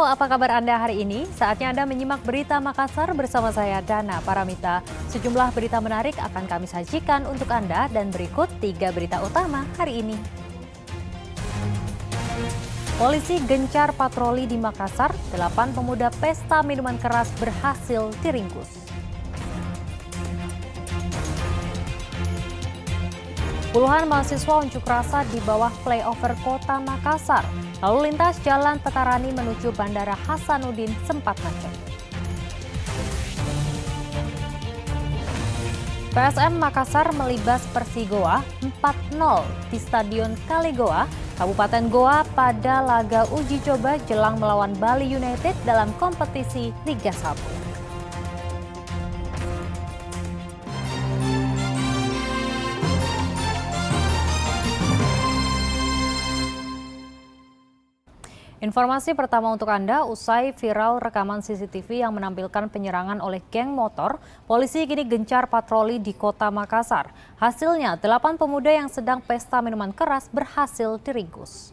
apa kabar Anda hari ini? Saatnya Anda menyimak berita Makassar bersama saya Dana Paramita. Sejumlah berita menarik akan kami sajikan untuk Anda dan berikut 3 berita utama hari ini. Polisi gencar patroli di Makassar, 8 pemuda pesta minuman keras berhasil diringkus. Puluhan mahasiswa unjuk rasa di bawah flyover Kota Makassar. Lalu lintas Jalan Petarani menuju Bandara Hasanuddin sempat macet. PSM Makassar melibas Persigoa 4-0 di Stadion Kalegoa, Kabupaten Goa pada laga uji coba jelang melawan Bali United dalam kompetisi Liga 1. Informasi pertama untuk Anda, usai viral rekaman CCTV yang menampilkan penyerangan oleh geng motor, polisi kini gencar patroli di Kota Makassar. Hasilnya, 8 pemuda yang sedang pesta minuman keras berhasil diringkus.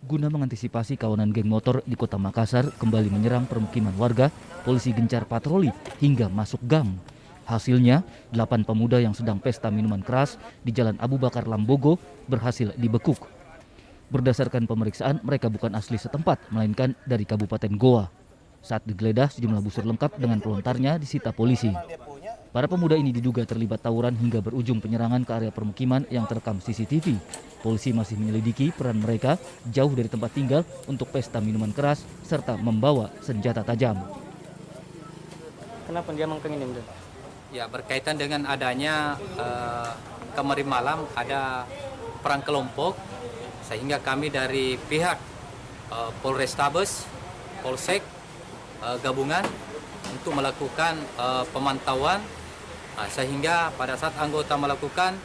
Guna mengantisipasi kawanan geng motor di Kota Makassar kembali menyerang permukiman warga, polisi gencar patroli hingga masuk gang. Hasilnya, 8 pemuda yang sedang pesta minuman keras di Jalan Abu Bakar Lambogo berhasil dibekuk. Berdasarkan pemeriksaan, mereka bukan asli setempat, melainkan dari Kabupaten Goa. Saat digeledah, sejumlah busur lengkap dengan pelontarnya disita polisi. Para pemuda ini diduga terlibat tawuran hingga berujung penyerangan ke area permukiman yang terekam CCTV. Polisi masih menyelidiki peran mereka jauh dari tempat tinggal untuk pesta minuman keras serta membawa senjata tajam. Kenapa dia mengkengin ini? Ya, berkaitan dengan adanya kemarin malam ada perang kelompok, sehingga kami dari pihak Polrestabes, Polsek, gabungan untuk melakukan pemantauan, sehingga pada saat anggota melakukan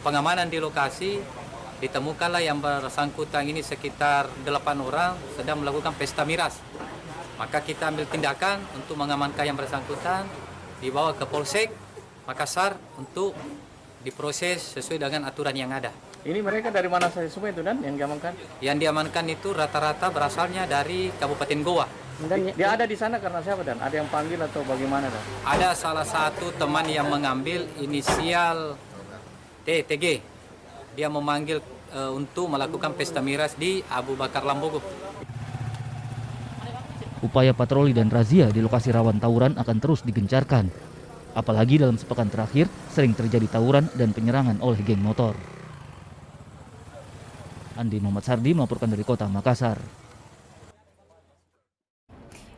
pengamanan di lokasi, ditemukanlah yang bersangkutan ini sekitar 8 orang sedang melakukan pesta miras. Maka kita ambil tindakan untuk mengamankan yang bersangkutan, dibawa ke Polsek Makassar untuk diproses sesuai dengan aturan yang ada. Ini mereka dari mana saja semua itu Dan yang diamankan? Yang diamankan itu rata-rata berasalnya dari Kabupaten Goa. Dan dia ada di sana karena siapa Dan? Ada yang panggil atau bagaimana Dan? Ada salah satu teman yang mengambil inisial TG. Dia memanggil untuk melakukan pesta miras di Abu Bakar Lambogo. Upaya patroli dan razia di lokasi rawan tawuran akan terus digencarkan. Apalagi dalam sepekan terakhir sering terjadi tawuran dan penyerangan oleh geng motor. Andi Muhammad Sardi melaporkan dari Kota Makassar.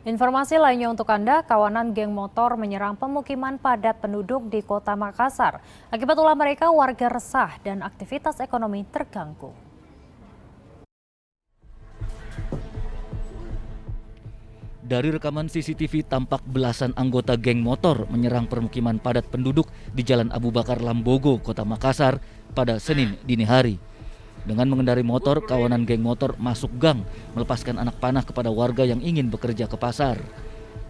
Informasi lainnya untuk Anda, kawanan geng motor menyerang pemukiman padat penduduk di Kota Makassar. Akibat ulah mereka, warga resah dan aktivitas ekonomi terganggu. Dari rekaman CCTV tampak belasan anggota geng motor menyerang permukiman padat penduduk di Jalan Abu Bakar Lambogo, Kota Makassar pada Senin dini hari. Dengan mengendarai motor, kawanan geng motor masuk gang, melepaskan anak panah kepada warga yang ingin bekerja ke pasar.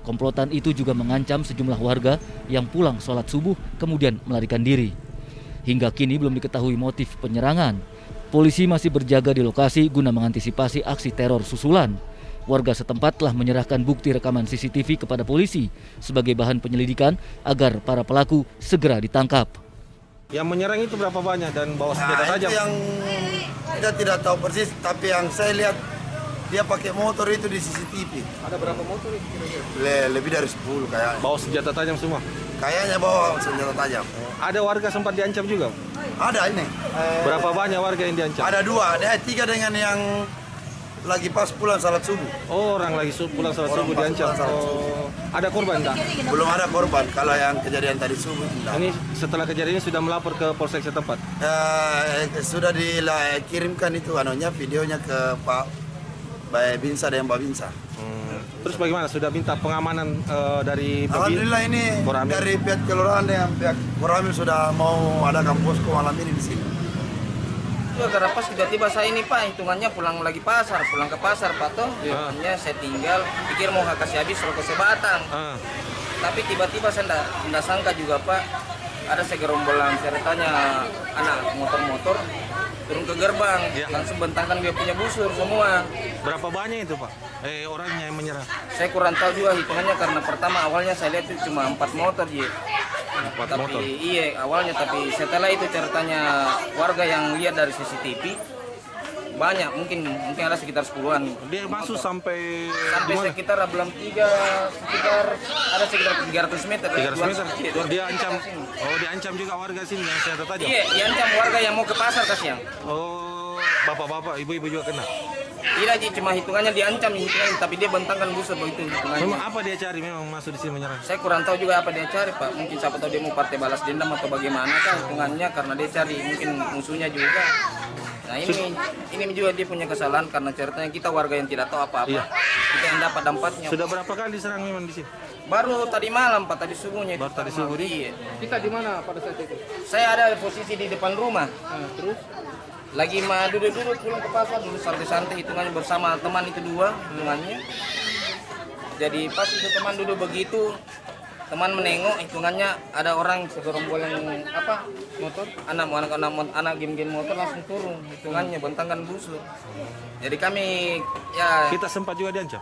Komplotan itu juga mengancam sejumlah warga yang pulang sholat subuh kemudian melarikan diri. Hingga kini belum diketahui motif penyerangan. Polisi masih berjaga di lokasi guna mengantisipasi aksi teror susulan. Warga setempat telah menyerahkan bukti rekaman CCTV kepada polisi sebagai bahan penyelidikan agar para pelaku segera ditangkap. Yang menyerang itu berapa banyak dan bawa senjata tajam? Itu yang kita tidak tahu persis, tapi yang saya lihat dia pakai motor itu di CCTV. Ada berapa motor itu? Lebih dari 10 kayaknya. Bawa senjata tajam semua? Kayaknya bawa senjata tajam. Ada warga sempat diancam juga? Ada ini. Berapa banyak warga yang diancam? Ada 2, ada 3 dengan yang lagi pas pulang salat subuh. Oh, orang lagi pulang salat subuh diancam. Oh, ada korban tak? Belum ada korban kalau yang kejadian tadi subuh. Enggak. Ini setelah kejadian ini sudah melapor ke polsek setempat? Sudah dikirimkan itu videonya ke Pak Binsa dan Mbak Binsa. Terus bagaimana? Sudah minta pengamanan dari Alhamdulillah ini Koramil? Dari pihak kelurahan dan pihak Koramil sudah mau adakan posko malam ini di sini. Ya, karena pas tiba-tiba saya ini Pak, hitungannya pulang ke pasar Pak toh. Hitungannya saya tinggal, pikir mau kasih habis rokok sebatang. Tapi tiba-tiba saya tidak sangka juga Pak, ada segerombolan ceritanya anak motor-motor turun ke gerbang, langsung bentangkan dia punya busur semua. Berapa banyak itu Pak? Orangnya yang menyerang? Saya kurang tahu juga hitungannya karena pertama awalnya saya lihat itu cuma 4 motor ya. 4 motor? Iya awalnya, tapi setelah itu ceritanya warga yang lihat dari CCTV banyak, mungkin ada sekitar 10-an. Dia masuk sampai sekitar belum 3, ada sekitar 300 meter. 300 meter? Dia ancam, diancam juga warga sini yang senjata tajam? Iya, diancam warga yang mau ke pasar kasihan. Oh, bapak-bapak, ibu-ibu juga kena? Tidak, Ji, cuma hitungannya diancam, tapi dia bentangkan busur begitu hitungannya. Memang apa dia cari memang masuk di sini menyerang? Saya kurang tahu juga apa dia cari, Pak. Mungkin siapa tahu dia mau partai balas dendam atau bagaimana kan hitungannya, karena dia cari mungkin musuhnya juga. Nah ini juga dia punya kesalahan karena ceritanya kita warga yang tidak tahu apa-apa. Iya. Kita yang dapat dampaknya. Sudah berapa kali diserang memang di sini? Baru tadi malam, Pak, tadi subuhnya. Baru tadi subuh Iya. Kita di mana pada saat itu? Saya ada posisi di depan rumah. Terus? Lagi mah duduk-duduk pulang ke pasar dulu santai-santai hitungannya bersama teman itu 2 hitungannya. Jadi pas itu teman duduk begitu, teman menengok hitungannya ada orang segerombolan motor, anak game motor langsung turun hitungannya bentangkan busur. Jadi kami ya Kita sempat juga diancam?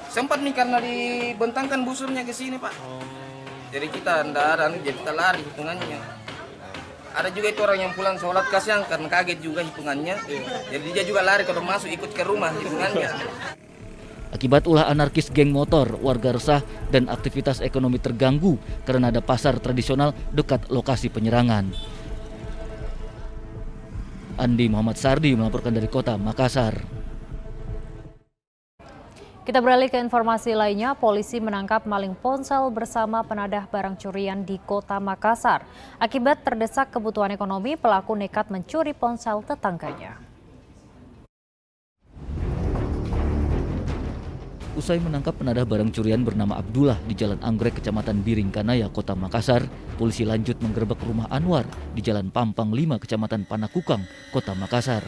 sempat nih karena dibentangkan busurnya ke sini, Pak. Jadi kita jadi kita lari hitungannya. Ada juga itu orang yang pulang sholat kasihan karena kaget juga hitungannya. Jadi dia juga lari kalau masuk ikut ke rumah hitungannya. Akibat ulah anarkis geng motor, warga resah dan aktivitas ekonomi terganggu karena ada pasar tradisional dekat lokasi penyerangan. Andi Muhammad Sardi melaporkan dari kota Makassar. Kita beralih ke informasi lainnya, polisi menangkap maling ponsel bersama penadah barang curian di kota Makassar. Akibat terdesak kebutuhan ekonomi, pelaku nekat mencuri ponsel tetangganya. Usai menangkap penadah barang curian bernama Abdullah di Jalan Anggrek, Kecamatan Biringkanaya, Kota Makassar, polisi lanjut menggerebek rumah Anwar di Jalan Pampang 5, Kecamatan Panakukang, Kota Makassar.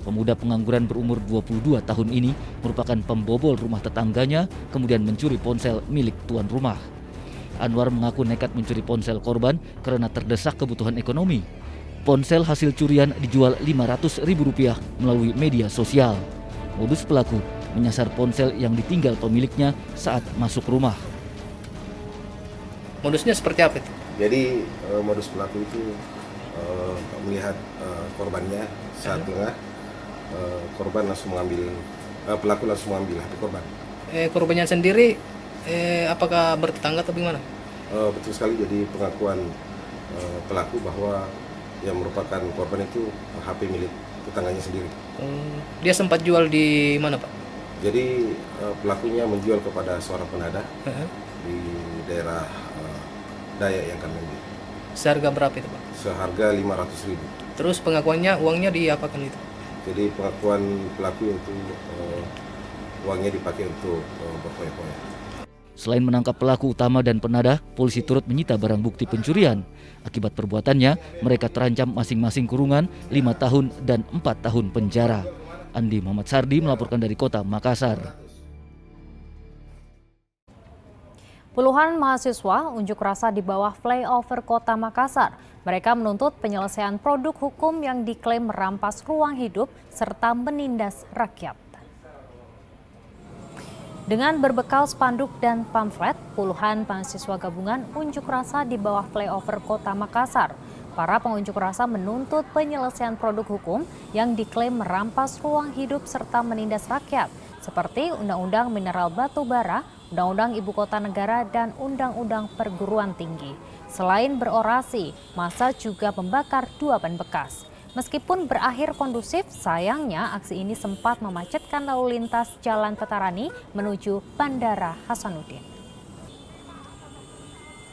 Pemuda pengangguran berumur 22 tahun ini merupakan pembobol rumah tetangganya, kemudian mencuri ponsel milik tuan rumah. Anwar mengaku nekat mencuri ponsel korban karena terdesak kebutuhan ekonomi. Ponsel hasil curian dijual Rp500.000 melalui media sosial. Modus pelaku menyasar ponsel yang ditinggal pemiliknya saat masuk rumah. Modusnya seperti apa itu? Jadi modus pelaku itu melihat korbannya saat tengah, korban langsung mengambil, pelaku langsung mengambil HP korban. Korbannya sendiri apakah bertetangga atau bagaimana? Betul sekali, jadi pengakuan pelaku bahwa yang merupakan korban itu HP milik tetangganya sendiri. Dia sempat jual di mana, Pak? Jadi pelakunya menjual kepada seorang penadah di daerah Dayak yang kami ambil. Seharga berapa itu, Pak? Seharga Rp500.000. Terus pengakuannya uangnya diapakan itu? Jadi pengakuan pelaku itu uangnya dipakai untuk berfoya-foya. Selain menangkap pelaku utama dan penadah, polisi turut menyita barang bukti pencurian. Akibat perbuatannya, mereka terancam masing-masing kurungan 5 tahun dan 4 tahun penjara. Andi Muhammad Sardi melaporkan dari kota Makassar. Puluhan mahasiswa unjuk rasa di bawah flyover kota Makassar. Mereka menuntut penyelesaian produk hukum yang diklaim merampas ruang hidup serta menindas rakyat. Dengan berbekal spanduk dan pamflet, puluhan mahasiswa gabungan unjuk rasa di bawah flyover kota Makassar. Para pengunjuk rasa menuntut penyelesaian produk hukum yang diklaim merampas ruang hidup serta menindas rakyat, seperti Undang-Undang Mineral Batu Bara, Undang-Undang Ibu Kota Negara, dan Undang-Undang Perguruan Tinggi. Selain berorasi, massa juga membakar 2 ban bekas. Meskipun berakhir kondusif, sayangnya aksi ini sempat memacetkan lalu lintas Jalan Petarani menuju Bandara Hasanuddin.